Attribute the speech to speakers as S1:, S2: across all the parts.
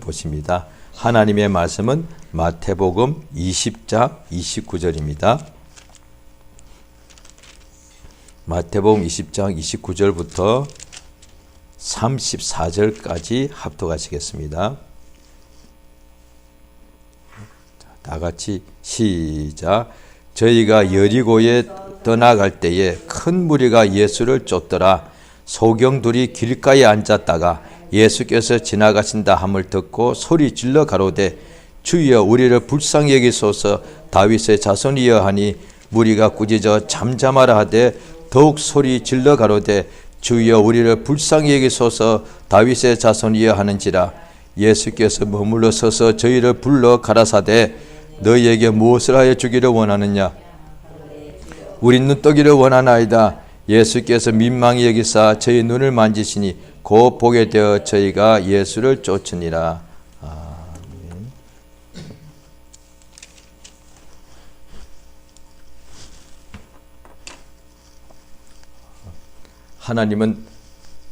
S1: 보십니다. 하나님의 말씀은 마태복음 20장 29절입니다. 마태복음 20장 29절부터 34절까지 합독하시겠습니다. 다 같이 시작. 저희가 여리고에 떠나갈 때에 큰 무리가 예수를 쫓더라. 소경들이 길가에 앉았다가 예수께서 지나가신다 함을 듣고 소리 질러 가로되 주여 우리를 불쌍히 여기소서. 다윗의 자손이여 하니 무리가 꾸짖어 잠잠하라 하되 더욱 소리 질러 가로되 주여 우리를 불쌍히 여기소서. 다윗의 자손이여 하는지라. 예수께서 머물러 서서 저희를 불러 가라사대 너희에게 무엇을 하여 주기를 원하느냐. 우리 눈떠기를 원하나이다. 예수께서 민망히 여기사 저희 눈을 만지시니 곧 보게 되어 저희가 예수를 쫓으니라. 아멘. 하나님은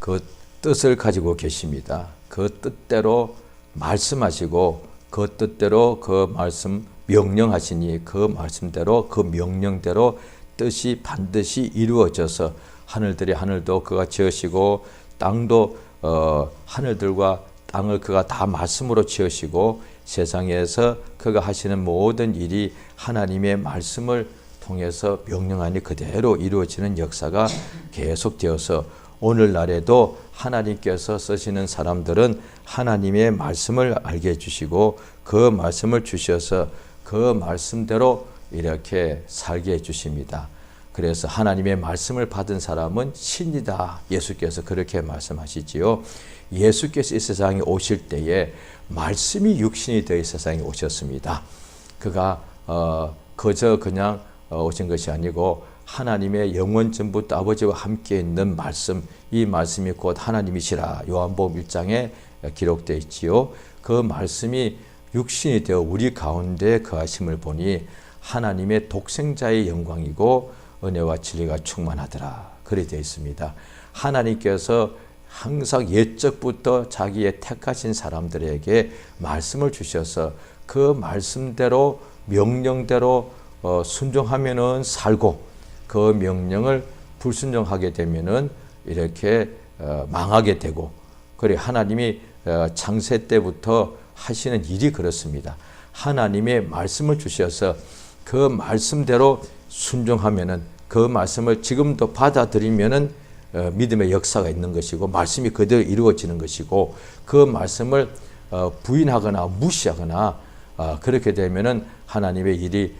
S1: 그 뜻을 가지고 계십니다. 그 뜻대로 말씀하시고 그 뜻대로 그 말씀 명령하시니 그 말씀대로 그 명령대로 뜻이 반드시 이루어져서 하늘들이 하늘도 그가 지으시고 땅도 하늘들과 땅을 그가 다 말씀으로 지으시고 세상에서 그가 하시는 모든 일이 하나님의 말씀을 통해서 명령하니 그대로 이루어지는 역사가 계속되어서 오늘날에도 하나님께서 쓰시는 사람들은 하나님의 말씀을 알게 해주시고 그 말씀을 주셔서 그 말씀대로 이렇게 살게 해주십니다. 그래서 하나님의 말씀을 받은 사람은 신이다. 예수께서 그렇게 말씀하시지요. 예수께서 이 세상에 오실 때에 말씀이 육신이 되어 이 세상에 오셨습니다. 그가 그저 그냥 오신 것이 아니고 하나님의 영원 전부터 아버지와 함께 있는 말씀, 이 말씀이 곧 하나님이시라. 요한복음 1장에 기록되어 있지요. 그 말씀이 육신이 되어 우리 가운데 거하심을 보니 하나님의 독생자의 영광이고 은혜와 진리가 충만하더라. 그렇게 되어 있습니다. 하나님께서 항상 옛적부터 자기의 택하신 사람들에게 말씀을 주셔서 그 말씀대로 명령대로 순종하면은 살고 그 명령을 불순종하게 되면은 이렇게 망하게 되고, 그래 하나님이 창세 때부터 하시는 일이 그렇습니다. 하나님의 말씀을 주셔서 그 말씀대로 순종하면은 그 말씀을 지금도 받아들이면은 믿음의 역사가 있는 것이고 말씀이 그대로 이루어지는 것이고, 그 말씀을 부인하거나 무시하거나 그렇게 되면은 하나님의 일이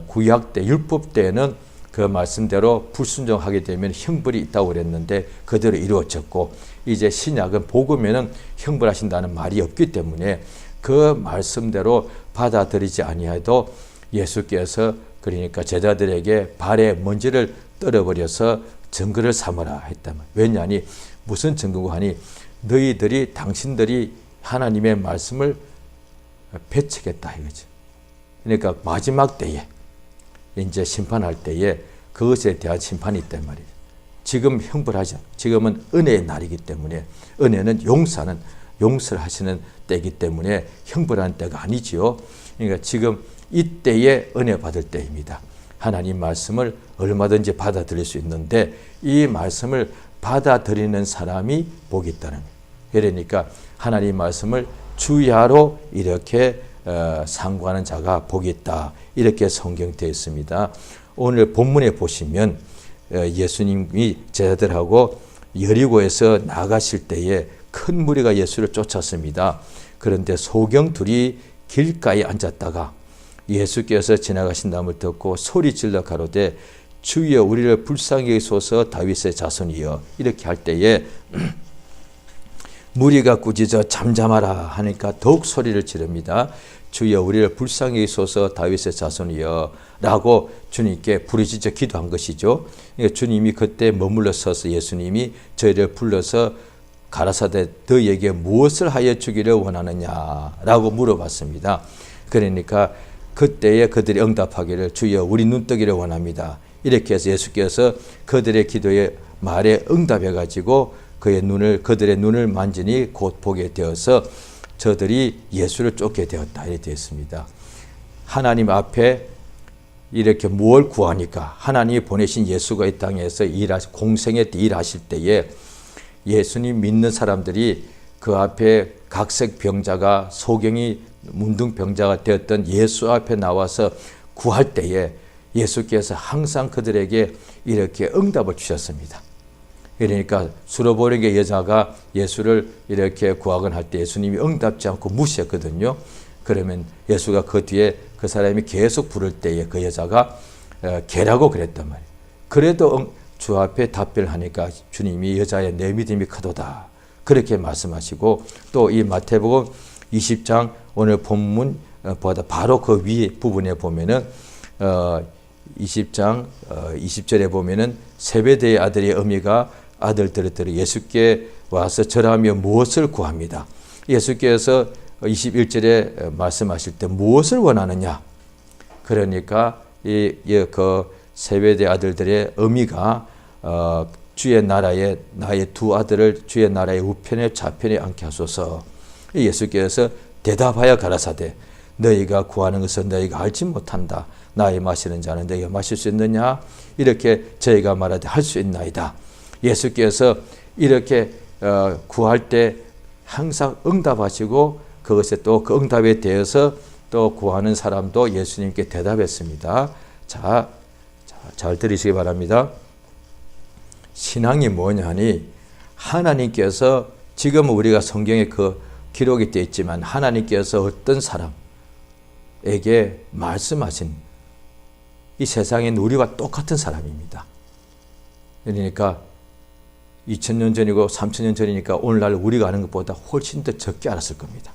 S1: 구약 때 율법 때에는 그 말씀대로 불순종하게 되면 형벌이 있다고 그랬는데 그대로 이루어졌고, 이제 신약은 복음에는 형벌하신다는 말이 없기 때문에 그 말씀대로 받아들이지 아니해도 예수께서 그러니까 제자들에게 발에 먼지를 떨어버려서 증거를 삼으라 했다면, 왜냐하니 무슨 증거고 하니 너희들이 당신들이 하나님의 말씀을 배척했다 이거죠. 그러니까 마지막 때에 이제 심판할 때에 그것에 대한 심판이 있단 말이에요. 지금 형벌하죠. 지금은 은혜의 날이기 때문에, 은혜는 용서를 하시는 때이기 때문에 형벌하는 때가 아니지요. 그러니까 지금 이때에 은혜 받을 때입니다. 하나님 말씀을 얼마든지 받아들일 수 있는데 이 말씀을 받아들이는 사람이 복이 있다는 거예요. 그러니까 하나님 말씀을 주야로 이렇게 상고하는 자가 복이 있다. 이렇게 성경되어 있습니다. 오늘 본문에 보시면 예수님이 제자들하고 여리고에서 나가실 때에 큰 무리가 예수를 쫓았습니다. 그런데 소경들이 길가에 앉았다가 예수께서 지나가신 다음을 듣고 소리 질러 가로되 주여 우리를 불쌍히 여기소서. 다윗의 자손이여. 이렇게 할 때에 무리가 꾸짖어 잠잠하라 하니까 더욱 소리를 지릅니다. 주여 우리를 불쌍히 여기소서. 다윗의 자손이여 라고 주님께 부르짖어 기도한 것이죠. 그러니까 주님이 그때 머물러 서서 예수님이 저희를 불러서 가라사대 너희에게 무엇을 하여 주기를 원하느냐라고 물어봤습니다. 그러니까 그때에 그들이 응답하기를 주여 우리 눈뜨기를 원합니다. 이렇게 해서 예수께서 그들의 기도에 말에 응답해 가지고 그들의 눈을 만지니 곧 보게 되어서 저들이 예수를 쫓게 되었다 이렇게 되어 있습니다. 하나님 앞에 이렇게 무엇을 구하니까 하나님이 보내신 예수가 이 땅에서 공생에 일하실 때에 예수님 믿는 사람들이 그 앞에 각색 병자가 소경이 문둥병자가 되었던 예수 앞에 나와서 구할 때에 예수께서 항상 그들에게 이렇게 응답을 주셨습니다. 그러니까 수로보르게 여자가 예수를 이렇게 구하곤 할 때 예수님이 응답지 않고 무시했거든요. 그러면 예수가 그 뒤에 그 사람이 계속 부를 때에 그 여자가 개라고 그랬단 말이에요. 그래도 주 앞에 답변을 하니까 주님이 여자의 내 믿음이 크도다 그렇게 말씀하시고, 또 이 마태복음 20장 오늘 본문보다 바로 그 위에 부분에 보면은 20장 20절에 보면은 세베대의 아들의 어미가 아들들을 들어 예수께 와서 절하며 무엇을 구합니다. 예수께서 21절에 말씀하실 때 무엇을 원하느냐? 그러니까 그 세베대 아들들의 어미가 주의 나라에 나의 두 아들을 주의 나라의 우편에 좌편에 앉게 하소서. 예수께서 대답하여 가라사대 너희가 구하는 것은 너희가 알지 못한다. 나의 마시는 자는 너희가 마실 수 있느냐? 이렇게 저희가 말하되 할 수 있나이다. 예수께서 이렇게 구할 때 항상 응답하시고 그것에 또 그 응답에 대해서 또 구하는 사람도 예수님께 대답했습니다. 자, 잘 들으시기 바랍니다. 신앙이 뭐냐 하니 하나님께서 지금 우리가 성경에 그 기록이 되어 있지만 하나님께서 어떤 사람에게 말씀하신 이 세상엔 우리와 똑같은 사람입니다. 그러니까 2000년 전이고 3000년 전이니까 오늘날 우리가 아는 것보다 훨씬 더 적게 알았을 겁니다.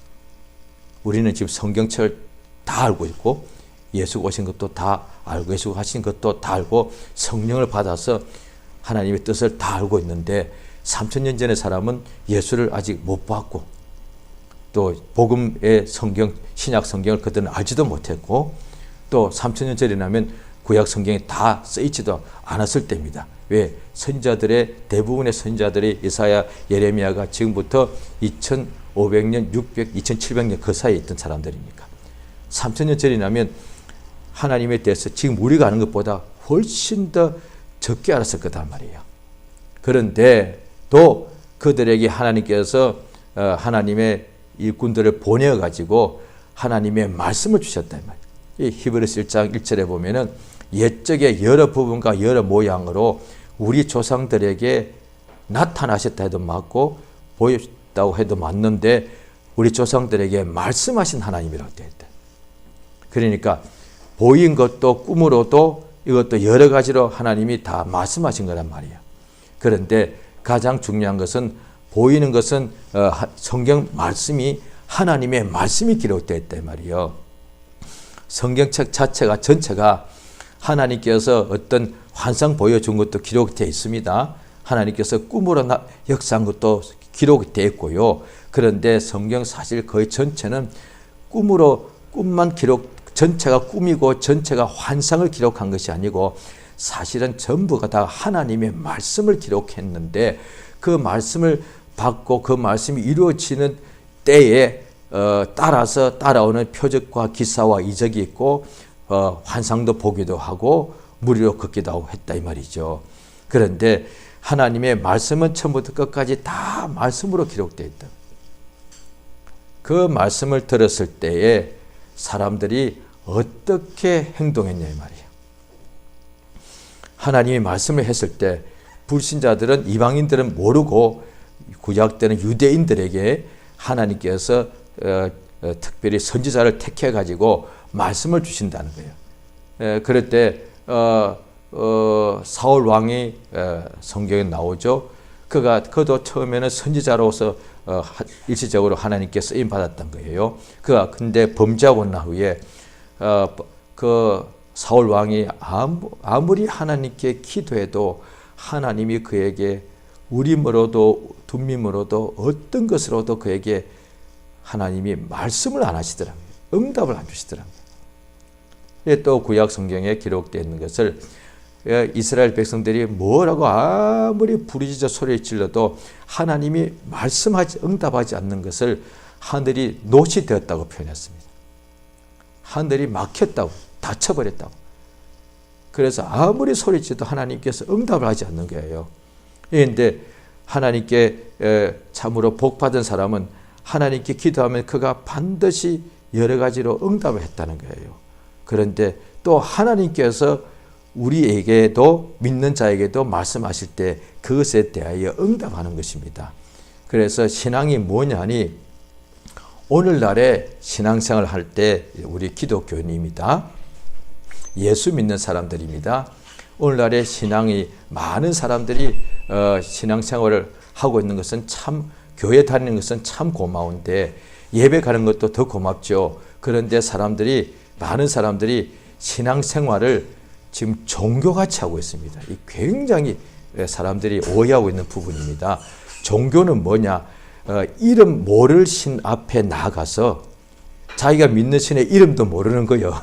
S1: 우리는 지금 성경책을 다 알고 있고 예수가 오신 것도 다 알고 예수가 하신 것도 다 알고 성령을 받아서 하나님의 뜻을 다 알고 있는데 3000년 전의 사람은 예수를 아직 못 봤고 또 복음의 성경, 신약 성경을 그들은 알지도 못했고 또 3000년 전이라면 구약 성경에 다 쓰이지도 않았을 때입니다. 왜? 선지자들의 대부분의 선지자들이 이사야, 예레미야가 지금부터 2500년, 600, 2700년 그 사이에 있던 사람들이니까 3000년 전이라면 하나님에 대해서 지금 우리가 아는 것보다 훨씬 더 적게 알았을 거단 말이에요. 그런데 또 그들에게 하나님께서 하나님의 일꾼들을 보내어 가지고 하나님의 말씀을 주셨단 말이에요. 이 히브리서 1장 1절에 보면은 옛적의 여러 부분과 여러 모양으로 우리 조상들에게 나타나셨다 해도 맞고 보였다고 해도 맞는데 우리 조상들에게 말씀하신 하나님이라고 되어 있다. 그러니까 보인 것도 꿈으로도 이것도 여러 가지로 하나님이 다 말씀하신 거란 말이에요. 그런데 가장 중요한 것은 보이는 것은 성경 말씀이 하나님의 말씀이 기록되어 있단 말이에요. 성경책 자체가 전체가 하나님께서 어떤 환상 보여준 것도 기록되어 있습니다. 하나님께서 꿈으로 역사한 것도 기록되어 있고요. 그런데 성경 사실 거의 전체는 꿈만 전체가 꿈이고 전체가 환상을 기록한 것이 아니고 사실은 전부가 다 하나님의 말씀을 기록했는데 그 말씀을 받고 그 말씀이 이루어지는 때에 따라서 따라오는 표적과 기사와 이적이 있고 환상도 보기도 하고 무리로 걷기도 했다 이 말이죠. 그런데 하나님의 말씀은 처음부터 끝까지 다 말씀으로 기록되어 있다. 그 말씀을 들었을 때에 사람들이 어떻게 행동했냐 이 말이에요. 하나님이 말씀을 했을 때 불신자들은 이방인들은 모르고 구약 때는 유대인들에게 하나님께서 특별히 선지자를 택해 가지고 말씀을 주신다는 거예요. 그럴 때 사울 왕이 성경에 나오죠. 그도 처음에는 선지자로서 일시적으로 하나님께 쓰임 받았던 거예요. 그가 근데 범죄하고 난 후에 그 사울 왕이 아무리 하나님께 기도해도 하나님이 그에게 우림으로도 둠밈으로도 어떤 것으로도 그에게 하나님이 말씀을 안 하시더라고요. 응답을 안 주시더라고요. 또 구약 성경에 기록되어 있는 것을 이스라엘 백성들이 뭐라고 아무리 부르짖어 소리를 질러도 하나님이 응답하지 않는 것을 하늘이 노시 되었다고 표현했습니다. 하늘이 막혔다고, 닫혀버렸다고. 그래서 아무리 소리쳐도 하나님께서 응답을 하지 않는 거예요. 그런데 하나님께 참으로 복받은 사람은 하나님께 기도하면 그가 반드시 여러 가지로 응답을 했다는 거예요. 그런데 또 하나님께서 우리에게도 믿는 자에게도 말씀하실 때 그것에 대하여 응답하는 것입니다. 그래서 신앙이 뭐냐니 오늘날에 신앙생활을 할 때 우리 기독교인입니다. 예수 믿는 사람들입니다. 오늘날에 신앙이 많은 사람들이 신앙생활을 하고 있는 것은 참 교회 다니는 것은 참 고마운데 예배 가는 것도 더 고맙죠. 그런데 많은 사람들이 신앙생활을 지금 종교같이 하고 있습니다. 이 굉장히 사람들이 오해하고 있는 부분입니다. 종교는 뭐냐? 이름 모를 신 앞에 나가서 자기가 믿는 신의 이름도 모르는 거예요.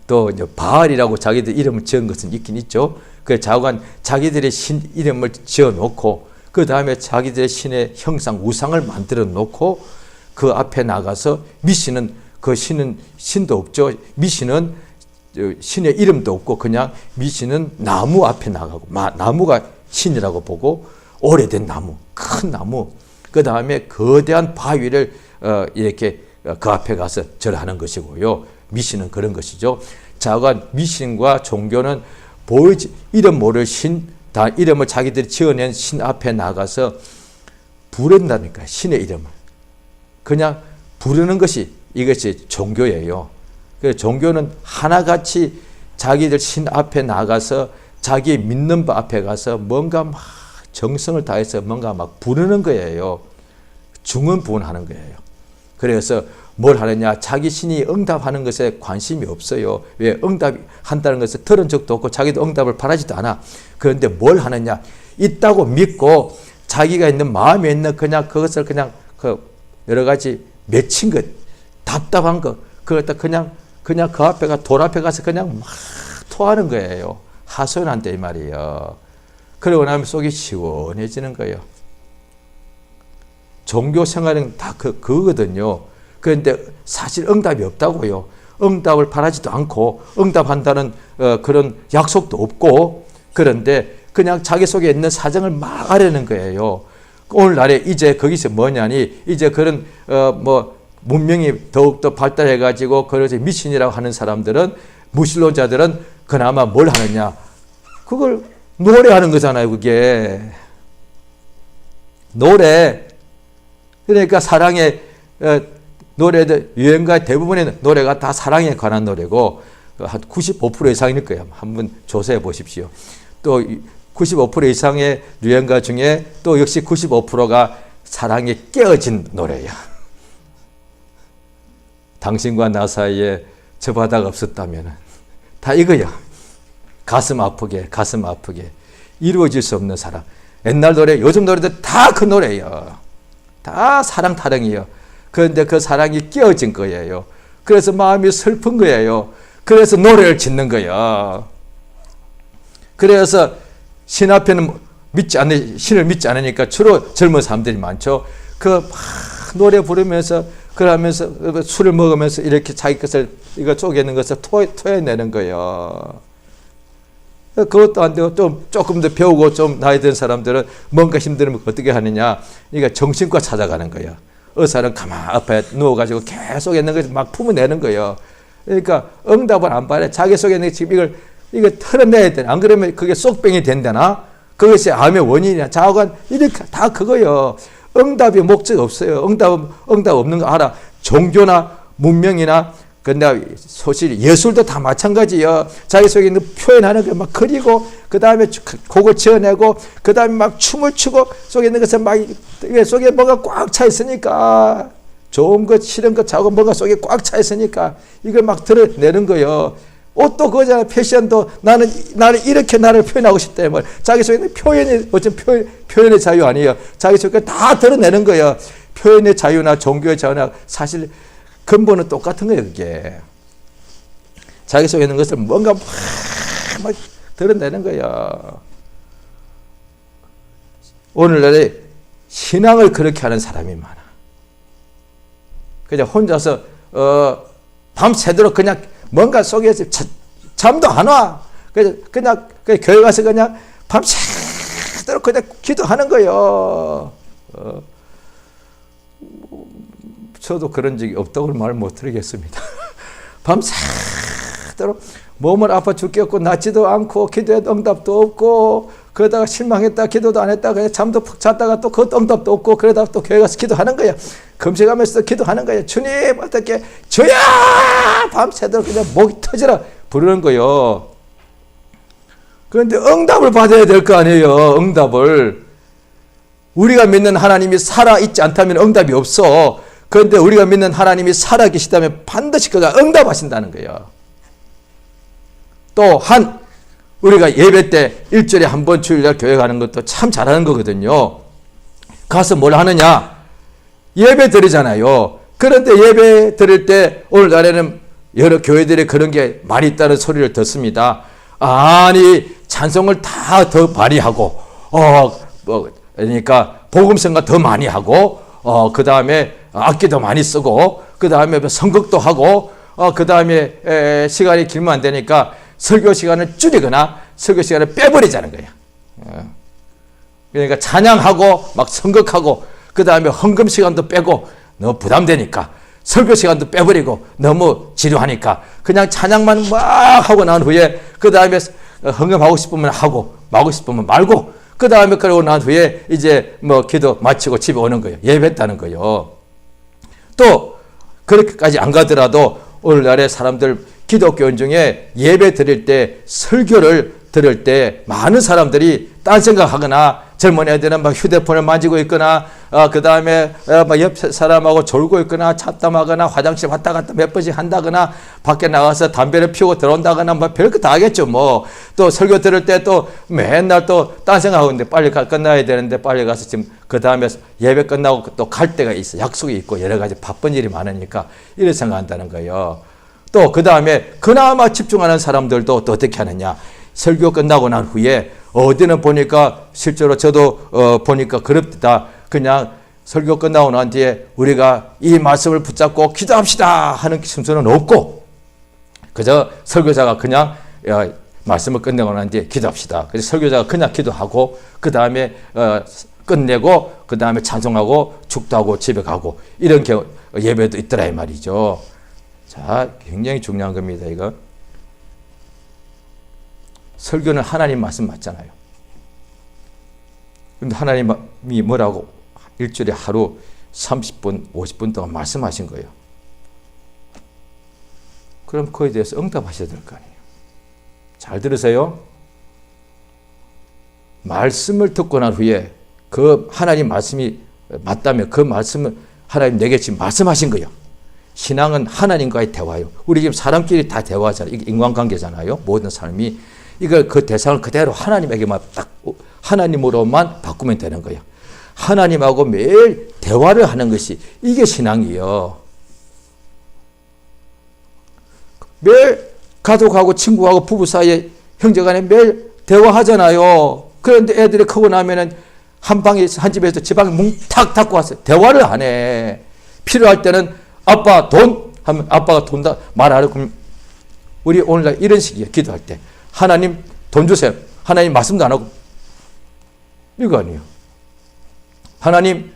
S1: 또 바알이라고 자기들 이름을 지은 것은 있긴 있죠. 그 자기들의 신 이름을 지어 놓고 그 다음에 자기들의 신의 형상 우상을 만들어 놓고 그 앞에 나가서 미신은 그 신은 신도 없죠. 미신은 신의 이름도 없고 그냥 미신은 나무 앞에 나가고 나무가 신이라고 보고 오래된 나무, 큰 나무, 그 다음에 거대한 바위를 이렇게 그 앞에 가서 절하는 것이고요. 미신은 그런 것이죠. 자관 미신과 종교는 이름 모를 신, 다 이름을 자기들이 지어낸 신 앞에 나가서 부른다니까. 신의 이름을 그냥 부르는 것이 이것이 종교예요. 그래서 종교는 하나같이 자기들 신 앞에 나가서 자기 믿는 바 앞에 가서 뭔가 막 정성을 다해서 뭔가 막 부르는 거예요. 중언부언하는 거예요. 그래서 뭘 하느냐? 자기 신이 응답하는 것에 관심이 없어요. 왜? 응답한다는 것을 들은 적도 없고 자기도 응답을 바라지도 않아. 그런데 뭘 하느냐? 있다고 믿고 자기가 있는 마음에 있는 그냥 그것을 그냥 여러 가지 맺힌 것, 답답한 것, 그걸 그냥 그 앞에가 돌 앞에 가서 그냥 막 토하는 거예요. 하소연한다 이 말이에요. 그러고 나면 속이 시원해지는 거예요. 종교 생활은 다 그거거든요. 그런데 사실 응답이 없다고요. 응답을 바라지도 않고 응답한다는 그런 약속도 없고 그런데 그냥 자기 속에 있는 사정을 막 아려는 거예요. 오늘날에 이제 거기서 뭐냐니 이제 그런 문명이 더욱더 발달해가지고 그래서 미신이라고 하는 사람들은 무신론자들은 그나마 뭘 하느냐? 그걸 노래하는 거잖아요. 그게 노래. 그러니까 사랑의 노래들 유행가 대부분의 노래가 다 사랑에 관한 노래고 한 95% 이상일 거예요. 한번 조사해 보십시오. 또 95% 이상의 유행가 중에 또 역시 95%가 사랑에 깨어진 노래야. 당신과 나 사이에 저 바다가 없었다면 다 이거야. 가슴 아프게 이루어질 수 없는 사랑. 옛날 노래 요즘 노래들 다 그 노래예요. 다 사랑 타령이에요. 그런데 그 사랑이 깨어진 거예요. 그래서 마음이 슬픈 거예요. 그래서 노래를 짓는 거예요. 그래서 신 앞에는 신을 믿지 않으니까 주로 젊은 사람들이 많죠. 막 노래 부르면서 그러면서 술을 먹으면서 이렇게 자기 것을 이거 쪼개는 것을 토해내는 거예요. 그것도 안 되고 조금 더 배우고 좀 나이 든 사람들은 뭔가 힘들면 어떻게 하느냐? 그러니까 정신과 찾아가는 거예요. 의사는 가만 앞에 누워가지고 계속 있는 것을 막 품어내는 거예요. 그러니까 응답을 안 받아. 자기 속에 있는 지금 이걸 털어내야 돼. 안 그러면 그게 쏙병이 된다나? 그것이 암의 원인이냐? 자관 이렇게 다 그거예요. 응답이 목적 없어요. 응답 없는 거 알아. 종교나 문명이나 근데 소실 예술도 다 마찬가지예요. 자기 속에 있는 표현하는 거 막 그리고 그 다음에 곡을 지어내고 그 다음에 막 춤을 추고 속에 있는 것을 막 속에 뭐가 꽉 차 있으니까 좋은 것 싫은 것 자고 뭐가 속에 꽉 차 있으니까 이걸 막 드러내는 거예요. 옷도 그거잖아. 패션도 나는 이렇게 나를 표현하고 싶다. 뭐 자기 속에 있는 표현이 어쩜 표현의 자유 아니에요. 자기 속에 다 드러내는 거예요. 표현의 자유나 종교의 자유나 사실 근본은 똑같은 거예요. 그게 자기 속에 있는 것을 뭔가 막 드러내는 거예요. 오늘날에 신앙을 그렇게 하는 사람이 많아. 그냥 혼자서 밤새도록 그냥 뭔가 속에서 잠도 안 와. 그냥 교회 가서 그냥 밤새도록 그냥 기도하는 거예요. 저도 그런 적이 없다고 말 못 드리겠습니다. 밤새도록 몸을 아파 죽겠고 낫지도 않고 기도해도 응답도 없고 그러다가 실망했다 기도도 안 했다 그냥 잠도 푹 잤다가 또 그것도 응답도 없고 그러다가 또 교회 가서 기도하는 거야. 금식하면서 기도하는 거야. 주님 어떻게 주야 밤새도록 그냥 목이 터지라 부르는 거요. 그런데 응답을 받아야 될 거 아니에요. 응답을. 우리가 믿는 하나님이 살아있지 않다면 응답이 없어. 그런데 우리가 믿는 하나님이 살아계시다면 반드시 그가 응답하신다는 거예요. 또한 우리가 예배 때 일주일에 한 번 주일날 교회 가는 것도 참 잘하는 거거든요. 가서 뭘 하느냐? 예배 드리잖아요. 그런데 예배 드릴 때 오늘날에는 여러 교회들이 그런 게 많이 있다는 소리를 듣습니다. 아니 찬송을 다 더 많이 하고 그러니까 복음성가 더 많이 하고 그 다음에 악기도 많이 쓰고 그 다음에 선곡도 하고 그 다음에 시간이 길면 안 되니까 설교 시간을 줄이거나 설교 시간을 빼버리자는 거예요. 그러니까 찬양하고 막 선곡하고 그 다음에 헌금 시간도 빼고 너무 부담되니까 설교 시간도 빼버리고 너무 지루하니까 그냥 찬양만 막 하고 난 후에 그 다음에 헌금하고 싶으면 하고 말고 싶으면 말고 그 다음에 그러고 난 후에 이제 뭐 기도 마치고 집에 오는 거예요. 예배했다는 거예요. 또 그렇게까지 안 가더라도 오늘날의 사람들 기독교인 중에 예배 드릴 때 설교를 들을 때 많은 사람들이 딴 생각하거나 젊은 애들은 막 휴대폰을 만지고 있거나 그 다음에 막 옆 사람하고 졸고 있거나 잡담하거나 화장실 왔다 갔다 몇 번씩 한다거나 밖에 나가서 담배를 피우고 들어온다거나 뭐 별거 다 하겠죠. 뭐 또 설교 들을 때 또 맨날 또 딴 생각하고 있는데 빨리 끝나야 되는데 빨리 가서 지금 그 다음에 예배 끝나고 또 갈 때가 있어. 약속이 있고 여러 가지 바쁜 일이 많으니까 이렇게 생각한다는 거예요. 또 그 다음에 그나마 집중하는 사람들도 또 어떻게 하느냐. 설교 끝나고 난 후에 어디는 보니까 실제로 저도 보니까 그렇다. 그냥 설교 끝나고 난 뒤에 우리가 이 말씀을 붙잡고 기도합시다 하는 순서는 없고 그저 설교자가 그냥 말씀을 끝내고 난 뒤에 기도합시다. 그래서 설교자가 그냥 기도하고 그 다음에 끝내고 그 다음에 찬송하고 축도하고 집에 가고 이런 예배도 있더라 이 말이죠. 자, 굉장히 중요한 겁니다. 이거. 설교는 하나님 말씀 맞잖아요. 그런데 하나님이 뭐라고 일주일에 하루 30분, 50분 동안 말씀하신 거예요. 그럼 그에 대해서 응답하셔야 될 거 아니에요. 잘 들으세요. 말씀을 듣고 난 후에 그 하나님 말씀이 맞다면 그 말씀을 하나님 내게 지금 말씀하신 거예요. 신앙은 하나님과의 대화예요. 우리 지금 사람끼리 다 대화하잖아요. 이게 인간관계잖아요. 모든 삶이. 이걸 그 대상을 그대로 하나님에게만 딱 하나님으로만 바꾸면 되는 거예요. 하나님하고 매일 대화를 하는 것이 이게 신앙이에요. 매일 가족하고 친구하고 부부 사이에 형제간에 매일 대화하잖아요. 그런데 애들이 크고 나면은 한 방에 한 집에서 지방에 뭉탁 닫고 왔어요. 대화를 안 해. 필요할 때는 아빠 돈 하면 아빠가 돈 다 말하려 그러면 우리 오늘날 이런 식이에요. 기도할 때. 하나님 돈 주세요. 하나님 말씀도 안 하고 이거 아니에요. 하나님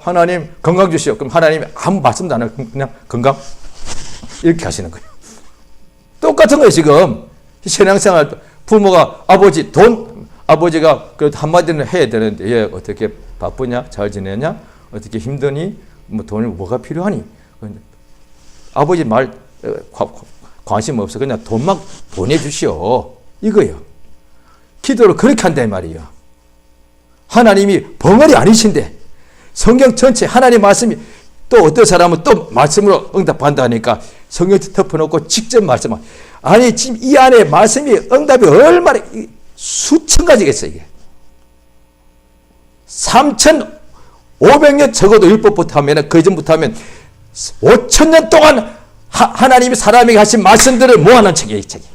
S1: 하나님 건강 주시오. 그럼 하나님이 아무 말씀도 안 하고 그냥 건강 이렇게 하시는 거예요. 똑같은 거예요. 지금 신앙생활 부모가 아버지 돈 아버지가 그래도 한마디는 해야 되는데 얘 어떻게 바쁘냐 잘 지내냐 어떻게 힘드니 뭐 돈이 뭐가 필요하니 아버지 말 관심 없어. 그냥 돈만 보내주시오. 이거예요. 기도를 그렇게 한다 이 말이에요. 하나님이 벙어리 아니신데 성경 전체 하나님 말씀이 또 어떤 사람은 또 말씀으로 응답한다니까 성경 덮어놓고 직접 말씀하 아니 지금 이 안에 말씀이 응답이 얼마나 수천 가지겠어요. 이게 3,500년 적어도 율법부터 하면 그 전부터 하면 5,000년 동안 하나님이 사람에게 하신 말씀들을 모아놓은 책이에요. 이 책이.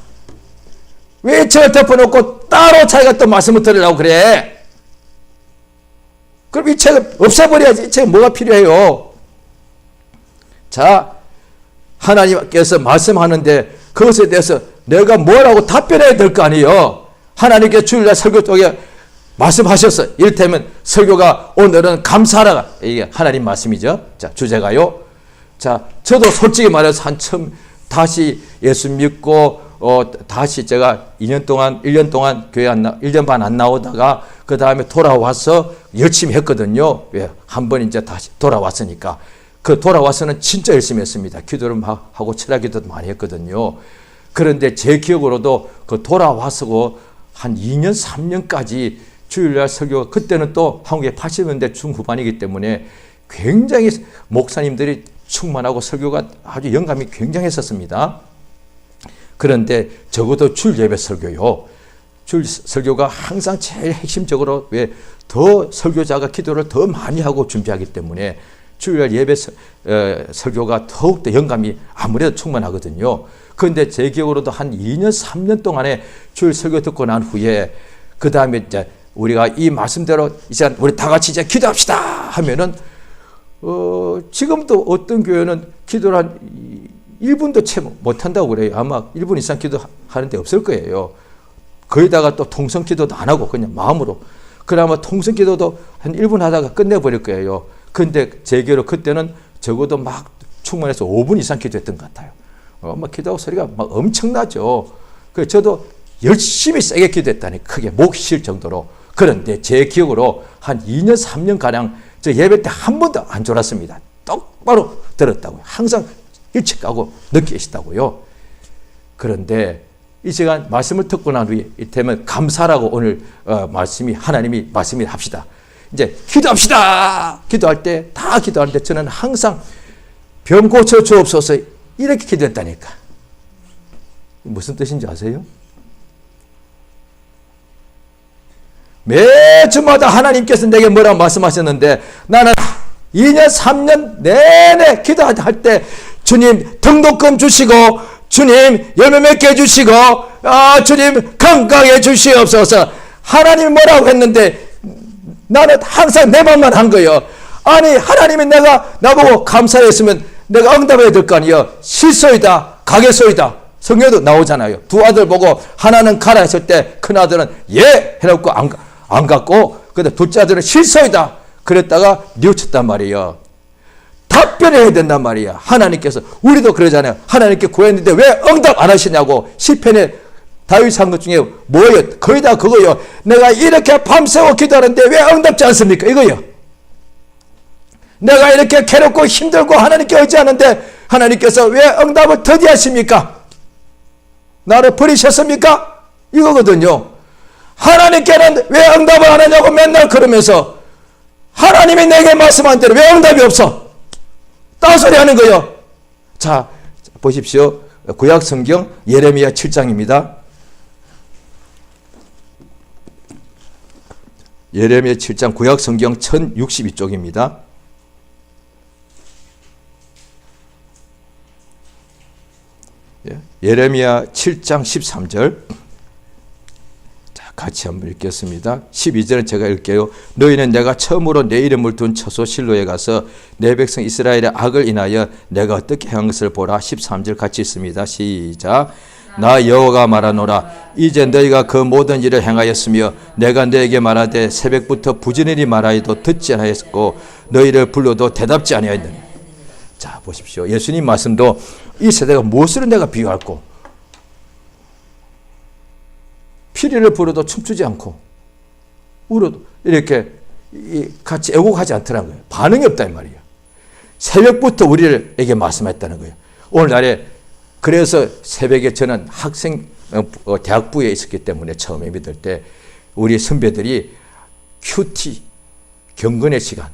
S1: 왜 책을 덮어놓고 따로 자기가 또 말씀을 들으려고 그래? 그럼 이 책을 없애버려야지. 이 책은 뭐가 필요해요? 자, 하나님께서 말씀하는데 그것에 대해서 내가 뭐라고 답변해야 될 거 아니에요. 하나님께 주일날 설교 쪽에 말씀하셨어요. 이를테면 설교가 오늘은 감사하라. 이게 하나님 말씀이죠. 자, 주제가요. 자, 저도 솔직히 말해서 한참 다시 예수 믿고 다시 제가 1년 동안 교회 1년 반 안 나오다가 그 다음에 돌아와서 열심히 했거든요. 왜? 한번 이제 다시 돌아왔으니까. 그 돌아와서는 진짜 열심히 했습니다. 기도를 막 하고 철학 기도도 많이 했거든요. 그런데 제 기억으로도 그 돌아와서 한 2년, 3년까지 주일날 설교, 그때는 또 한국에 80년대 중후반이기 때문에 굉장히 목사님들이 충만하고 설교가 아주 영감이 굉장했었습니다. 그런데 적어도 주일 예배 설교요. 주일 설교가 항상 제일 핵심적으로 왜 더 설교자가 기도를 더 많이 하고 준비하기 때문에 주일 예배 설교가 더욱더 영감이 아무래도 충만하거든요. 그런데 제 기억으로도 한 2년, 3년 동안에 주일 설교 듣고 난 후에 그 다음에 이제 우리가 이 말씀대로 이제 우리 다 같이 이제 기도합시다 하면은 지금도 어떤 교회는 기도를 한 1분도 채 못한다고 그래요. 아마 1분 이상 기도하는 데 없을 거예요. 거기다가 또 통성 기도도 안 하고 그냥 마음으로. 그나마 통성 기도도 한 1분 하다가 끝내버릴 거예요. 근데 제 기억으로 그때는 적어도 막 충만해서 5분 이상 기도했던 것 같아요. 막 기도하고 소리가 막 엄청나죠. 그래서 저도 열심히 세게 기도했다니 크게 목 쉴 정도로. 그런데 제 기억으로 한 2년, 3년가량 저 예배 때 한 번도 안 졸았습니다. 똑바로 들었다고요. 항상 일찍 가고 늦게 계시다고요. 그런데 이 시간 말씀을 듣고 난 후에 이때면 감사라고 오늘 하나님이 말씀을 합시다. 이제 기도합시다. 기도할 때 다 기도하는데 저는 항상 병 고쳐 주옵소서 이렇게 기도했다니까. 무슨 뜻인지 아세요? 매주마다 하나님께서 내게 뭐라고 말씀하셨는데 나는 2년 3년 내내 기도할 때 주님 등록금 주시고 주님 열매 맺게 해주시고 주님 건강해 주시옵소서. 하나님이 뭐라고 했는데 나는 항상 내 말만 한 거예요. 아니 하나님이 나보고 감사했으면 내가 응답해야 될 거 아니에요. 실소이다 가겠소이다 성경에도 나오잖아요. 두 아들 보고 하나는 가라 했을 때 큰아들은 예 해놓고 안 갔고 근데 둘째 아들은 실소이다 그랬다가 뉘우쳤단 말이에요. 답변해야 된단 말이야. 하나님께서 우리도 그러잖아요. 하나님께 구했는데 왜 응답 안 하시냐고. 시편에 다윗 한 것 중에 뭐예요? 거의 다 그거예요. 내가 이렇게 밤새워 기도하는데 왜 응답지 않습니까? 이거예요. 내가 이렇게 괴롭고 힘들고 하나님께 의지하는데 하나님께서 왜 응답을 더디하십니까? 나를 버리셨습니까? 이거거든요. 하나님께는 왜 응답을 안 하냐고 맨날 그러면서 하나님이 내게 말씀한 대로 왜 응답이 없어? 딴소리 하는 거예요. 자, 보십시오. 구약 성경 예레미야 7장입니다. 예레미야 7장 구약 성경 1062쪽입니다. 예레미야 7장 13절. 같이 한번 읽겠습니다. 12절은 제가 읽게요. 너희는 내가 처음으로 내 이름을 둔 처소 실로에 가서 내 백성 이스라엘의 악을 인하여 내가 어떻게 한 것을 보라. 13절 같이 있습니다. 시작. 나 여호와가 말하노라. 이제 너희가 그 모든 일을 행하였으며 내가 너에게 말하되 새벽부터 부지런히 말하여도 듣지 아니하였고 너희를 불러도 대답지 아니하였느니. 자 보십시오. 예수님 말씀도 이 세대가 무엇으로 내가 비유할꼬. 피리를 불어도 춤추지 않고 울어도 이렇게 같이 애곡하지 않더라는 거예요. 반응이 없다는 말이에요. 새벽부터 우리에게 말씀했다는 거예요. 오늘날에 그래서 새벽에 저는 대학부에 있었기 때문에 처음에 믿을 때 우리 선배들이 큐티 경건의 시간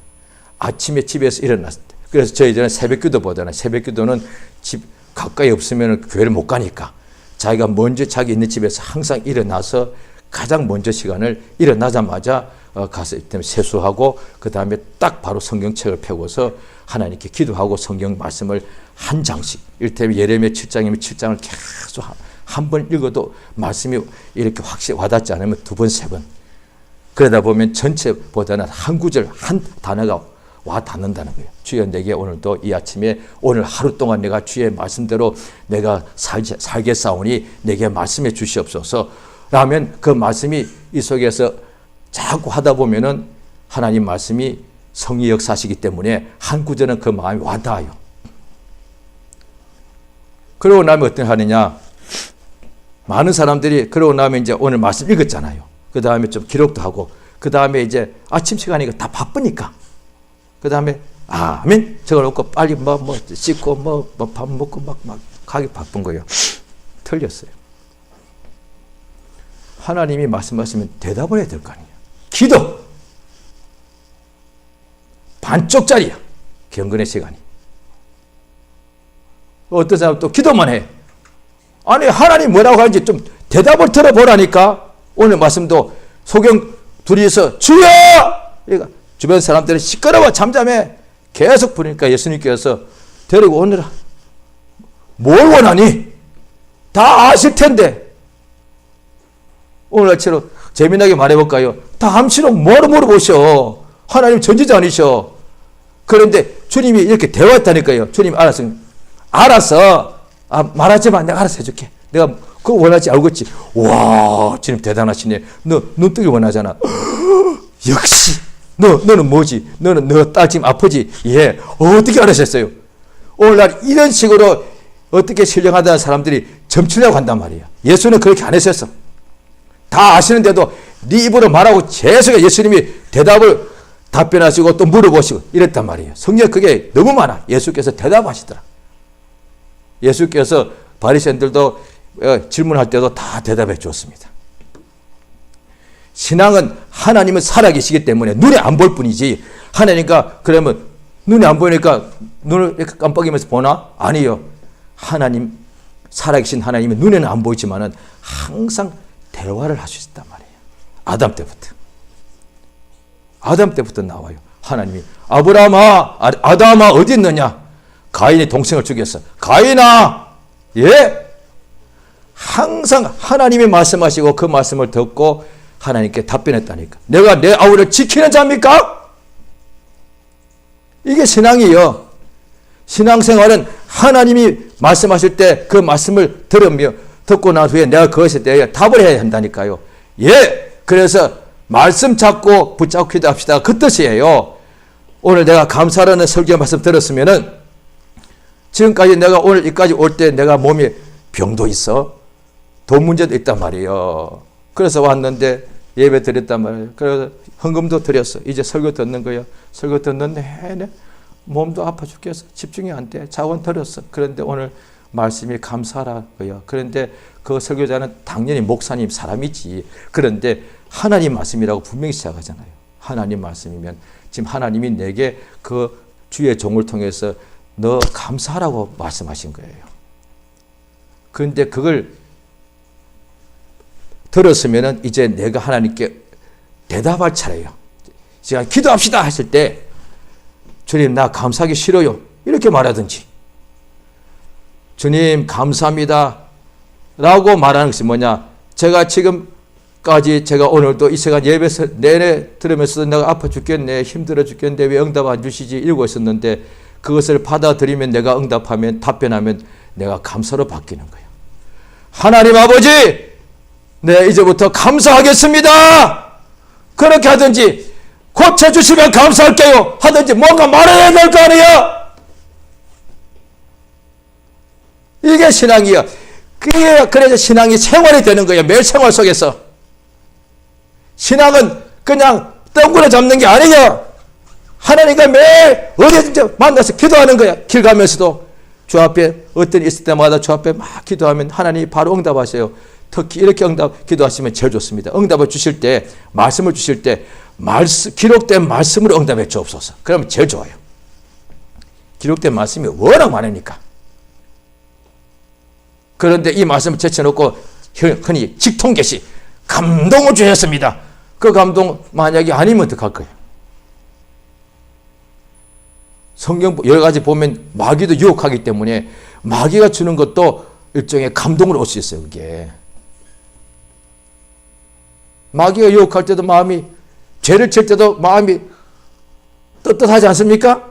S1: 아침에 집에서 일어났을 때 그래서 저희들은 새벽기도보다는 새벽기도는 집 가까이 없으면 교회를 못 가니까 자기가 먼저 자기 있는 집에서 항상 일어나서 가장 먼저 시간을 일어나자마자 가서 세수하고 그 다음에 딱 바로 성경책을 펴고서 하나님께 기도하고 성경 말씀을 한 장씩 이를테면 예레미야 7장이면 7장을 계속 한 번 읽어도 말씀이 이렇게 확실히 와닿지 않으면 두 번, 세 번 그러다 보면 전체보다는 한 구절 한 단어가 와 닿는다는 거예요. 주여 내게 오늘도 이 아침에 오늘 하루 동안 내가 주의 말씀대로 내가 살겠사오니 내게 말씀해 주시옵소서 라면 그 말씀이 이 속에서 자꾸 하다 보면은 하나님 말씀이 성의 역사시기 때문에 한 구절은 그 마음이 와닿아요. 그러고 나면 어떻게 하느냐. 많은 사람들이 그러고 나면 이제 오늘 말씀 읽었잖아요. 그 다음에 좀 기록도 하고 그 다음에 이제 아침 시간이니까 다 바쁘니까 그 다음에 아멘 적어놓고 빨리 뭐 씻고 밥 먹고 막 가기 바쁜 거예요. 틀렸어요. 하나님이 말씀하시면 대답을 해야 될 거 아니에요. 기도 반쪽짜리야. 경건의 시간이. 어떤 사람 또 기도만 해. 아니 하나님 뭐라고 하는지 좀 대답을 들어보라니까. 오늘 말씀도 소경 둘이서 주여! 그러니까 주변 사람들은 시끄러워 잠잠해. 계속 부르니까 예수님께서 데리고 오느라. 뭘 원하니? 다 아실 텐데. 오늘날처럼 재미나게 말해볼까요? 다 암시로 뭐로 물어보셔. 하나님 전지자 아니셔. 그런데 주님이 이렇게 대화했다니까요. 주님이 알았어. 말하지마. 내가 알아서 해줄게. 내가 그거 원하지 알겠지. 와, 주님 대단하시네. 너 눈뜨기 원하잖아. 역시 너는 뭐지? 너 딸 지금 아프지? 예. 어떻게 알아셨어요? 오늘날 이런 식으로 어떻게 신령하다는 사람들이 점치려고 한단 말이야. 예수는 그렇게 안 했었어. 다 아시는데도 네 입으로 말하고 계속 예수님이 답변하시고 또 물어보시고 이랬단 말이에요. 성경 그게 너무 많아. 예수께서 대답하시더라. 예수께서 바리새인들도 질문할 때도 다 대답해 주었습니다. 신앙은 하나님은 살아계시기 때문에 눈에 안 볼 뿐이지 하나님과 그러면 눈에 안 보이니까 눈을 이렇게 깜빡이면서 보나? 아니요. 하나님 살아계신 하나님은 눈에는 안 보이지만은 항상 대화를 하셨단 말이에요. 아담 때부터 나와요. 하나님이 아담아 어디 있느냐? 가인이 동생을 죽였어. 가인아 예? 항상 하나님이 말씀하시고 그 말씀을 듣고 하나님께 답변했다니까. 내가 내 아우를 지키는 자입니까? 이게 신앙이에요. 신앙생활은 하나님이 말씀하실 때 그 말씀을 듣고 난 후에 내가 그것에 대해 답을 해야 한다니까요. 예. 그래서 말씀 잡고 붙잡고 기도합시다. 그 뜻이에요. 오늘 내가 감사라는 설교 말씀 들었으면은 지금까지 내가 오늘 여기까지 올 때 내가 몸에 병도 있어. 돈 문제도 있단 말이에요. 그래서 왔는데 예배 드렸단 말이에요. 그래서 헌금도 드렸어. 이제 설교 듣는 거예요. 설교 듣는 내내 몸도 아파 죽겠어. 집중이 안 돼. 자원 드렸어. 그런데 오늘 말씀이 감사라고요. 그런데 그 설교자는 당연히 목사님 사람이지. 그런데 하나님 말씀이라고 분명히 시작하잖아요. 하나님 말씀이면 지금 하나님이 내게 그 주의 종을 통해서 너 감사하라고 말씀하신 거예요. 그런데 그걸 들었으면은 이제 내가 하나님께 대답할 차례예요. 제가 기도합시다 했을 때 주님 나 감사하기 싫어요. 이렇게 말하든지 주님 감사합니다 라고 말하는 것이 뭐냐. 제가 지금까지 제가 오늘도 이 시간 예배에서 내내 들으면서 내가 아파 죽겠네 힘들어 죽겠는데 왜 응답 안 주시지 이러고 있었는데 그것을 받아들이면 내가 응답하면 답변하면 내가 감사로 바뀌는 거예요. 하나님 아버지 네 이제부터 감사하겠습니다. 그렇게 하든지 고쳐주시면 감사할게요 하든지 뭔가 말해야 될 거 아니에요. 이게 신앙이에요. 그래서 신앙이 생활이 되는 거예요. 매일 생활 속에서. 신앙은 그냥 덩굴에 잡는 게 아니에요. 하나님과 매일 어디든지 만나서 기도하는 거야. 길 가면서도 주 앞에 어떤 있을 때마다 주 앞에 막 기도하면 하나님이 바로 응답하세요. 특히 이렇게 기도하시면 제일 좋습니다. 응답을 주실 때, 말씀을 주실 때 기록된 말씀으로 응답해 주옵소서. 그러면 제일 좋아요. 기록된 말씀이 워낙 많으니까. 그런데 이 말씀을 제쳐놓고 흔히 직통계시 감동을 주셨습니다. 그 감동 만약에 아니면 어떡할 거예요? 성경 여러 가지 보면 마귀도 유혹하기 때문에 마귀가 주는 것도 일종의 감동으로 올 수 있어요. 그게 마귀가 유혹할 때도 마음이 죄를 칠 때도 마음이 떳떳하지 않습니까?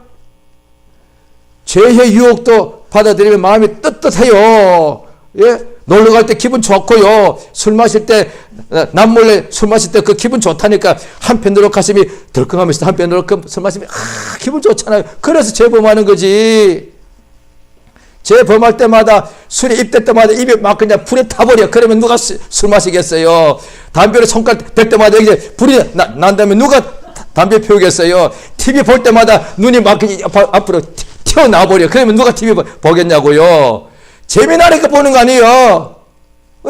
S1: 죄의 유혹도 받아들이면 마음이 떳떳해요. 예? 놀러 갈 때 기분 좋고요. 술 마실 때, 남몰래 술 마실 때 그 기분 좋다니까 한편으로 가슴이 덜컹하면서 한편으로 술 마시면 기분 좋잖아요. 그래서 재범하는 거지. 재범할 때마다 술이 입댈 때마다 입이 막 그냥 불에 타버려. 그러면 누가 술 마시겠어요? 담배를 손가락 댈 때마다 이제 불이 난다면 누가 담배 피우겠어요? TV 볼 때마다 눈이 막 앞으로 튀어나와버려. 그러면 누가 TV 보겠냐고요? 재미나니까 보는 거 아니에요.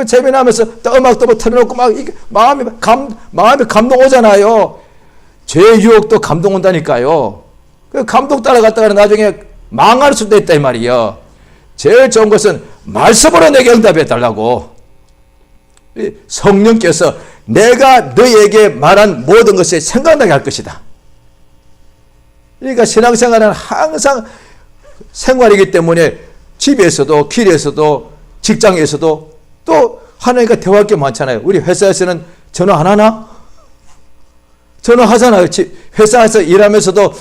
S1: 재미나면서 또 음악도 뭐 틀어놓고 막 마음이 감동 오잖아요. 죄의 유혹도 감동 온다니까요. 그 감동 따라갔다가 나중에 망할 수도 있다 이 말이에요. 제일 좋은 것은 말씀으로 내게 응답해 달라고. 성령께서 내가 너에게 말한 모든 것이 생각나게 할 것이다. 그러니까 신앙생활은 항상 생활이기 때문에 집에서도 길에서도 직장에서도 또 하나님과 대화할 게 많잖아요. 우리 회사에서는 전화 안 하나? 전화하잖아요. 회사에서 일하면서도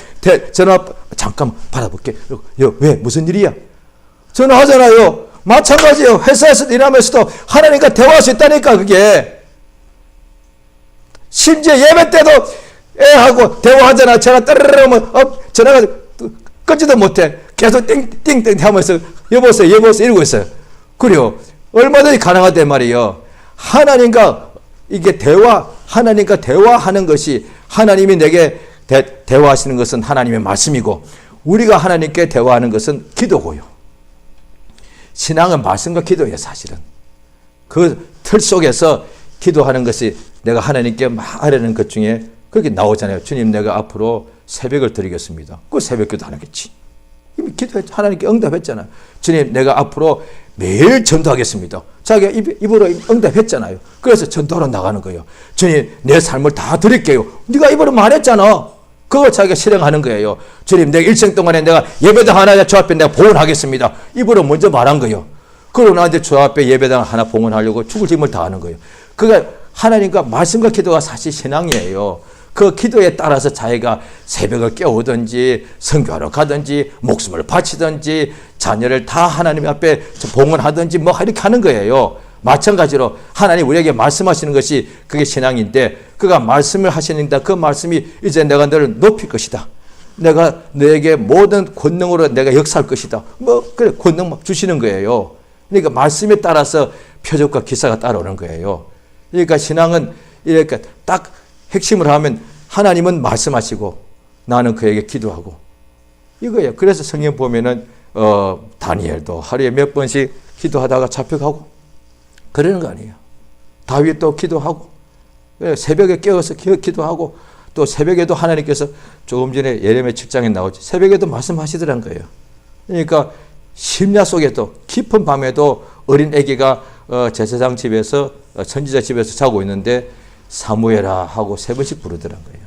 S1: 전화 잠깐 받아볼게. 왜 무슨 일이야? 전화하잖아요. 마찬가지예요. 회사에서 일하면서도 하나님과 대화할 수 있다니까 그게. 심지어 예배 때도 애하고 대화하잖아. 전화 따르르면 전화가 끊지도 못해. 계속 띵띵띵 하면서 여보세요 이러고 있어요. 그래요. 얼마든지 가능하단 말이에요. 하나님과 이게 하나님과 대화하는 것이 하나님이 내게 대화하시는 것은 하나님의 말씀이고 우리가 하나님께 대화하는 것은 기도고요. 신앙은 말씀과 기도예요. 사실은. 그 틀 속에서 기도하는 것이 내가 하나님께 말하는 것 중에 그렇게 나오잖아요. 주님 내가 앞으로 새벽을 드리겠습니다. 그 새벽 기도 하겠지. 이미 하나님께 응답했잖아요. 주님 내가 앞으로 매일 전도하겠습니다. 자기가 입으로 응답했잖아요. 그래서 전도하러 나가는 거예요. 주님 내 삶을 다 드릴게요. 네가 입으로 말했잖아. 그거 자기가 실행하는 거예요. 주님 내가 일생 동안에 내가 예배당 하나 주 앞에 내가 봉헌하겠습니다. 입으로 먼저 말한 거예요. 그러고 나한테 주 앞에 예배당 하나 봉헌하려고 죽을 힘을 다하는 거예요. 그가 하나님과 말씀과 기도가 사실 신앙이에요. 그 기도에 따라서 자기가 새벽을 깨우든지 선교하러 가든지 목숨을 바치든지 자녀를 다 하나님 앞에 봉헌하든지 뭐 이렇게 하는 거예요. 마찬가지로 하나님 우리에게 말씀하시는 것이 그게 신앙인데 그가 말씀을 하시는데 그 말씀이 이제 내가 너를 높일 것이다. 내가 너에게 모든 권능으로 내가 역사할 것이다. 뭐 그래 권능 막 주시는 거예요. 그러니까 말씀에 따라서 표적과 기사가 따라오는 거예요. 그러니까 신앙은 이렇게 딱 핵심을 하면 하나님은 말씀하시고 나는 그에게 기도하고 이거예요. 그래서 성경 보면은 다니엘도 하루에 몇 번씩 기도하다가 잡혀가고 그러는 거 아니에요. 다윗도 기도하고 새벽에 깨어서 기도하고 또 새벽에도 하나님께서 조금 전에 예레미야 7장에 나오죠. 새벽에도 말씀하시더란 거예요. 그러니까 심야 속에도 깊은 밤에도 어린 아기가 제사장 집에서 선지자 집에서 자고 있는데 사무엘아 하고 3번씩 부르더란 거예요.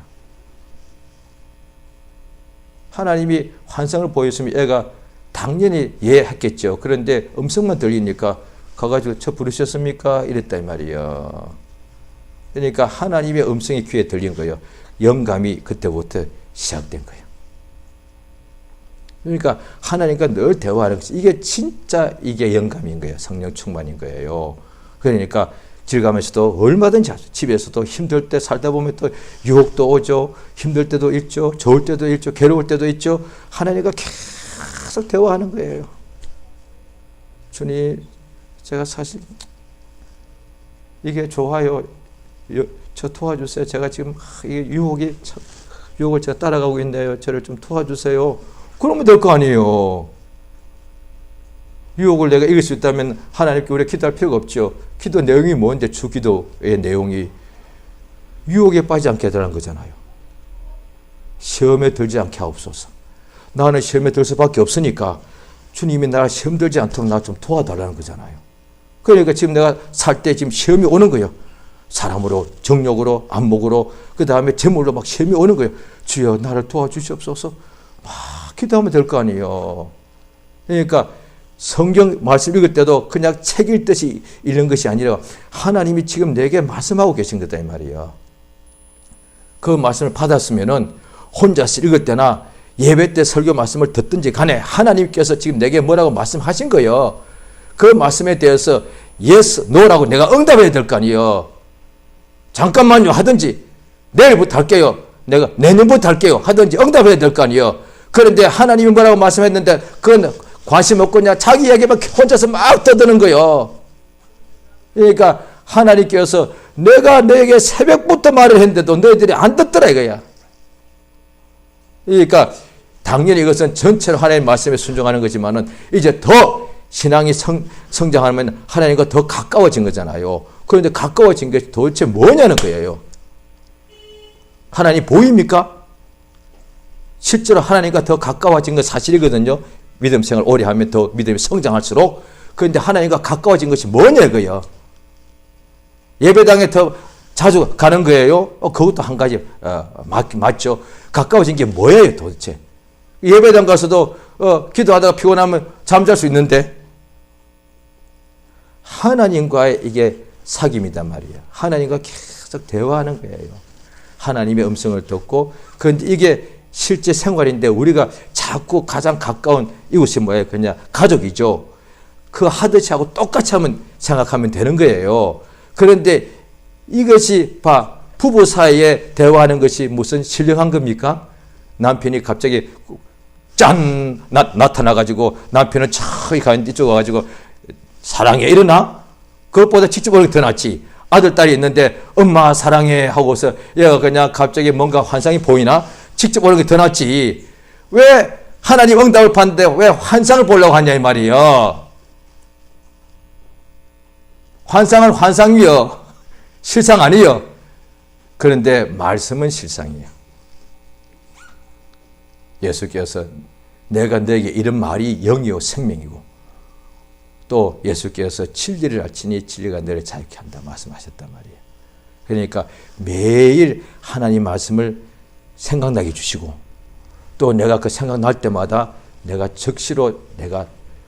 S1: 하나님이 환상을 보였으면 애가 당연히 했겠죠. 그런데 음성만 들리니까 가가지고 저 부르셨습니까? 이랬다 이 말이에요. 그러니까 하나님의 음성이 귀에 들린 거예요. 영감이 그때부터 시작된 거예요. 그러니까 하나님과 늘 대화하는 것이 이게 영감인 거예요. 성령 충만인 거예요. 그러니까 길 가면서도 얼마든지 하죠. 집에서도 힘들 때 살다 보면 또 유혹도 오죠. 힘들 때도 있죠. 좋을 때도 있죠. 괴로울 때도 있죠. 하나님과 계속 대화하는 거예요. 주님, 제가 사실 이게 좋아요. 저 도와주세요. 제가 지금 유혹을 제가 따라가고 있네요. 저를 좀 도와주세요. 그러면 될 거 아니에요. 유혹을 내가 이길 수 있다면 하나님께 우리가 기도할 필요가 없죠. 기도 내용이 뭔데 주 기도의 내용이 유혹에 빠지지 않게 해달라는 거잖아요. 시험에 들지 않게 하옵소서. 나는 시험에 들 수밖에 없으니까 주님이 나를 시험 들지 않도록 나 좀 도와달라는 거잖아요. 그러니까 지금 내가 살 때 지금 시험이 오는 거예요. 사람으로, 정욕으로, 안목으로, 그 다음에 재물로 막 시험이 오는 거예요. 주여 나를 도와주시옵소서. 막 기도하면 될 거 아니에요. 그러니까 성경 말씀 읽을 때도 그냥 책 읽듯이 읽는 것이 아니라 하나님이 지금 내게 말씀하고 계신 거다 이 말이에요. 그 말씀을 받았으면은 혼자서 읽을 때나 예배 때 설교 말씀을 듣든지 간에 하나님께서 지금 내게 뭐라고 말씀하신 거예요. 그 말씀에 대해서 yes, no라고 내가 응답해야 될 거 아니에요. 잠깐만요 하든지 내일부터 할게요. 내가 내년부터 할게요 하든지 응답해야 될 거 아니에요. 그런데 하나님이 뭐라고 말씀했는데 그건 관심 없고 그냥 자기 이야기만 혼자서 막 떠드는 거예요. 그러니까 하나님께서 내가 너에게 새벽부터 말을 했는데도 너희들이 안 듣더라 이거야. 그러니까 당연히 이것은 전체로 하나님의 말씀에 순종하는 거지만은 이제 더 신앙이 성장하면 하나님과 더 가까워진 거잖아요. 그런데 가까워진 게 도대체 뭐냐는 거예요. 하나님 보입니까? 실제로 하나님과 더 가까워진 건 사실이거든요. 믿음 생활 오래 하면 더 믿음이 성장할수록. 그런데 하나님과 가까워진 것이 뭐냐고요. 예배당에 더 자주 가는 거예요. 그것도 한 가지 맞죠. 가까워진 게 뭐예요 도대체. 예배당 가서도 기도하다가 피곤하면 잠잘 수 있는데 하나님과의 이게 사귐이단 말이에요. 하나님과 계속 대화하는 거예요. 하나님의 음성을 듣고. 그런데 이게 실제 생활인데 우리가 자꾸 가장 가까운 이웃이 뭐예요? 그냥 가족이죠. 그 하듯이 하고 똑같이 하면 생각하면 되는 거예요. 그런데 이것이 부부 사이에 대화하는 것이 무슨 신령한 겁니까? 남편이 갑자기 짠 나타나가지고 남편은 저기 가는데 이쪽 와가지고 사랑해 이러나? 그것보다 직접 오는 게 더 낫지. 아들 딸이 있는데 엄마 사랑해 하고서 얘가 그냥 갑자기 뭔가 환상이 보이나? 직접 오는 게 더 낫지. 왜 하나님 응답을 받는데 왜 환상을 보려고 하냐 이 말이에요. 환상은 환상이요. 실상 아니요. 그런데 말씀은 실상이에요. 예수께서 내가 너에게 이런 말이 영이요 생명이고 또 예수께서 진리를 알지니 진리가 너를 자유케 한다 말씀하셨단 말이에요. 그러니까 매일 하나님 말씀을 생각나게 해주시고 또 내가 그 생각날 때마다 내가 즉시로 내가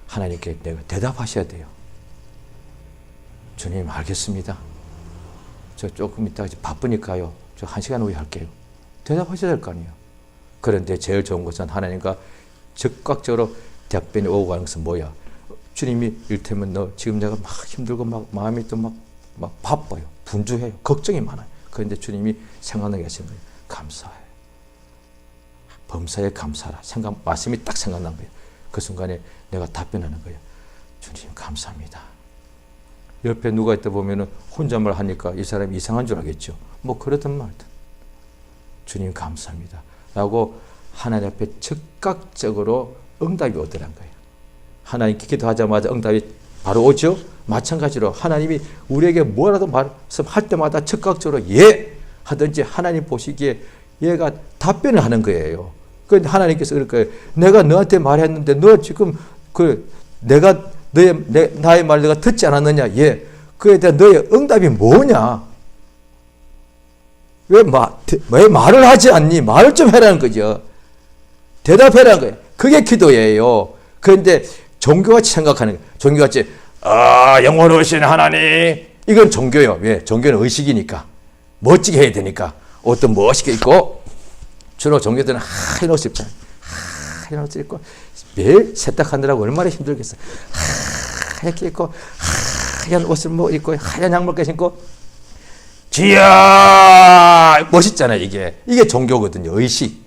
S1: 하나님께 내가 대답하셔야 돼요. 주님 알겠습니다. 저 조금 이따 바쁘니까요. 저 1시간 후에 할게요. 대답하셔야 될 거 아니에요. 그런데 제일 좋은 것은 하나님과 즉각적으로 답변이 오고 가는 것은 뭐야? 주님이 일테면 너 지금 내가 막 힘들고 막 마음이 또 막 바빠요. 분주해요. 걱정이 많아요. 그런데 주님이 생각나게 하시는 거예요. 감사해. 범사에 감사라. 말씀이 딱 생각난 거예요. 그 순간에 내가 답변하는 거예요. 주님 감사합니다. 옆에 누가 있다 보면은 혼잣말 하니까 이 사람이 이상한 줄 알겠죠. 뭐 그러든 말든. 주님 감사합니다. 라고 하나님 앞에 즉각적으로 응답이 오더란 거예요. 하나님께 기도하자마자 응답이 바로 오죠. 마찬가지로 하나님이 우리에게 뭐라도 말씀할 때마다 즉각적으로 예 하든지 하나님 보시기에 얘가 답변을 하는 거예요. 그런데 하나님께서 그럴 거예요. 내가 너한테 말했는데 너 지금 내가 나의 말 내가 듣지 않았느냐? 예. 그에 대한 너의 응답이 뭐냐? 왜 말을 하지 않니? 말을 좀 해라는 거죠. 대답해라는 거예요. 그게 기도예요. 그런데 종교같이 생각하는 거예요. 종교같이 영원하신 하나님. 이건 종교예요. 왜? 종교는 의식이니까. 멋지게 해야 되니까. 옷도 멋있게 입고 주로 종교들은 하얀 옷을 입잖아요. 하얀 옷을 입고 매일 세탁하느라고 얼마나 힘들겠어요. 하얗게 입고 하얀 옷을 입고 하얀 양말까지 신고 지야 멋있잖아요. 이게 종교거든요. 의식.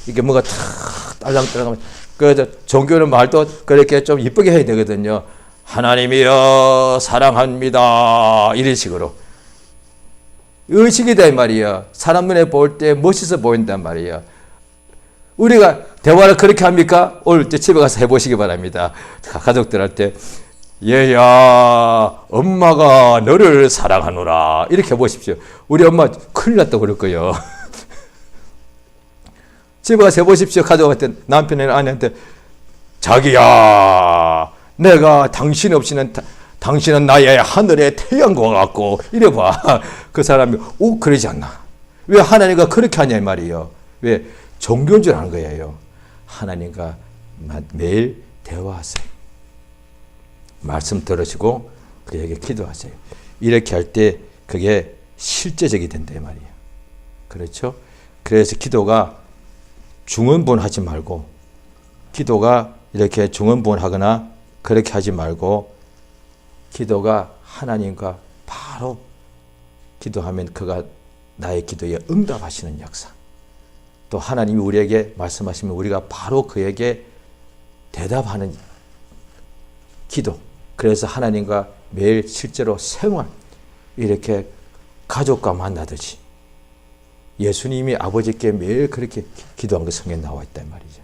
S1: 이게 뭔가 탁 딸랑딸랑하면 그래서 종교는 말도 그렇게 좀 이쁘게 해야 되거든요. 하나님이여 사랑합니다. 이런 식으로. 의식이다 이 말이야. 사람 눈에 볼 때 멋있어 보인단 말이야. 우리가 대화를 그렇게 합니까? 오늘 때 집에 가서 해보시기 바랍니다. 가족들한테 얘야 엄마가 너를 사랑하노라 이렇게 해보십시오. 우리 엄마 큰일 났다고 그럴 거예요. 집에 가서 해보십시오. 가족한테 남편이나 아내한테 자기야 내가 당신 없이는 당신은 나의 하늘의 태양과 같고 이래봐. 그 사람이 그러지 않나. 왜 하나님과 그렇게 하냐 이 말이에요. 왜? 종교인 줄 아는 거예요. 하나님과 매일 대화하세요. 말씀 들으시고 그에게 기도하세요. 이렇게 할 때 그게 실제적이 된다 이 말이에요. 그렇죠? 그래서 기도가 중언부언하지 말고, 기도가 이렇게 중언부언하거나 그렇게 하지 말고, 기도가 하나님과 바로 기도하면 그가 나의 기도에 응답하시는 역사. 또 하나님이 우리에게 말씀하시면 우리가 바로 그에게 대답하는 기도. 그래서 하나님과 매일 실제로 생활, 이렇게 가족과 만나듯이 예수님이 아버지께 매일 그렇게 기도한 거 성경에 나와 있단 말이죠.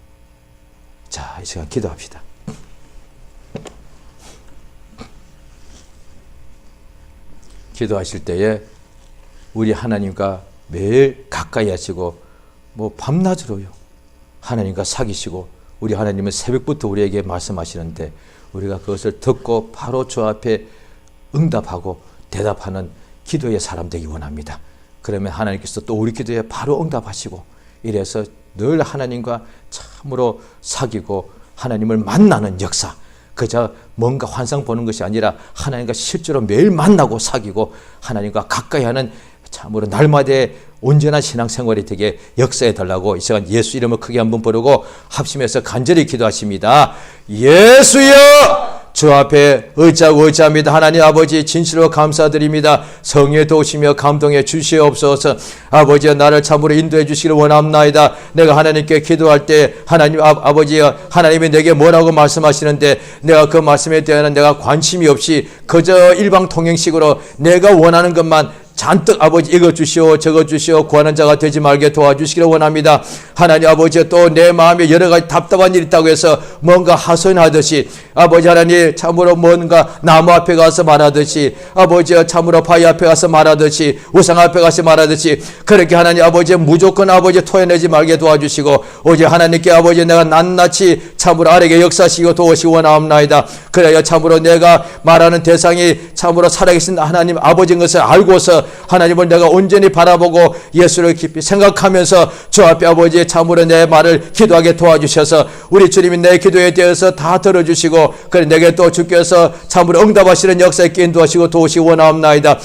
S1: 자, 이 시간 기도합시다. 기도하실 때에 우리 하나님과 매일 가까이 하시고, 뭐 밤낮으로요 하나님과 사귀시고, 우리 하나님은 새벽부터 우리에게 말씀하시는데 우리가 그것을 듣고 바로 주 앞에 응답하고 대답하는 기도의 사람 되기 원합니다. 그러면 하나님께서 또 우리 기도에 바로 응답하시고, 이래서 늘 하나님과 참으로 사귀고 하나님을 만나는 역사, 그저 뭔가 환상 보는 것이 아니라 하나님과 실제로 매일 만나고 사귀고 하나님과 가까이 하는 참으로 날마다의 온전한 신앙생활이 되게 역사해 달라고 이 시간 예수 이름을 크게 한번 부르고 합심해서 간절히 기도하십니다. 예수여! 주 앞에 의지합니다. 하나님 아버지, 진실로 감사드립니다. 성령의 도우시며 감동해 주시옵소서. 아버지여, 나를 참으로 인도해 주시기를 원합나이다. 내가 하나님께 기도할 때 하나님 아버지여, 하나님이 내게 뭐라고 말씀하시는데 내가 그 말씀에 대한 내가 관심이 없이 그저 일방통행식으로 내가 원하는 것만 잔뜩 아버지 이거 주시오 저거 주시오 구하는 자가 되지 말게 도와주시기를 원합니다. 하나님 아버지, 또 내 마음에 여러 가지 답답한 일이 있다고 해서 뭔가 하소연하듯이 아버지 하나님 참으로 뭔가 나무 앞에 가서 말하듯이 아버지 참으로 바위 앞에 가서 말하듯이 우상 앞에 가서 말하듯이 그렇게 하나님 아버지 무조건 아버지 토해내지 말게 도와주시고, 오직 하나님께 아버지 내가 낱낱이 참으로 아래게 역사하시고 도우시기 원하옵나이다. 그래야 참으로 내가 말하는 대상이 참으로 살아계신 하나님 아버지인 것을 알고서 하나님을 내가 온전히 바라보고 예수를 깊이 생각하면서 주 앞에 아버지 참으로 내 말을 기도하게 도와주셔서 우리 주님이 내 기도에 대해서 다 들어주시고, 그래 내게 또 주께서 참으로 응답하시는 역사에 인도하시고 도우시기 원하옵나이다.